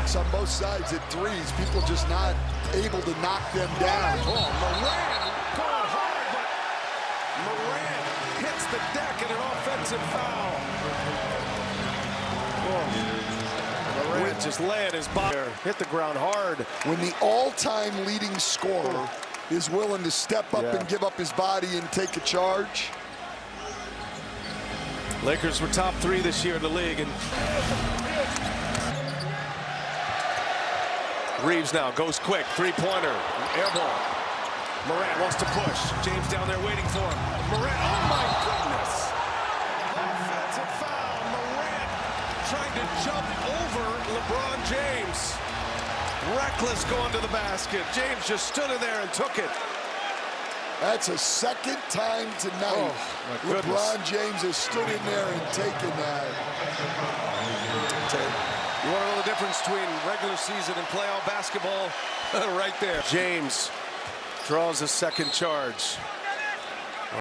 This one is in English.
looks on both sides at threes. People just not able to knock them down. Oh, Morant going hard, but Morant hits the deck in an offensive foul. Oh. Morant just laying his body, hit the ground hard. When the all-time leading scorer is willing to step up and give up his body and take a charge. Lakers were top 3 this year in the league, and Reeves now goes quick, three-pointer, air ball. Morant wants to push. James down there waiting for him. Morant, oh my goodness! Offensive foul. Morant trying to jump over LeBron James. Reckless going to the basket. James just stood in there and took it. That's a second time tonight. LeBron James has stood in there and taken that. You want to know the difference between regular season and playoff basketball? Right there. James draws a second charge.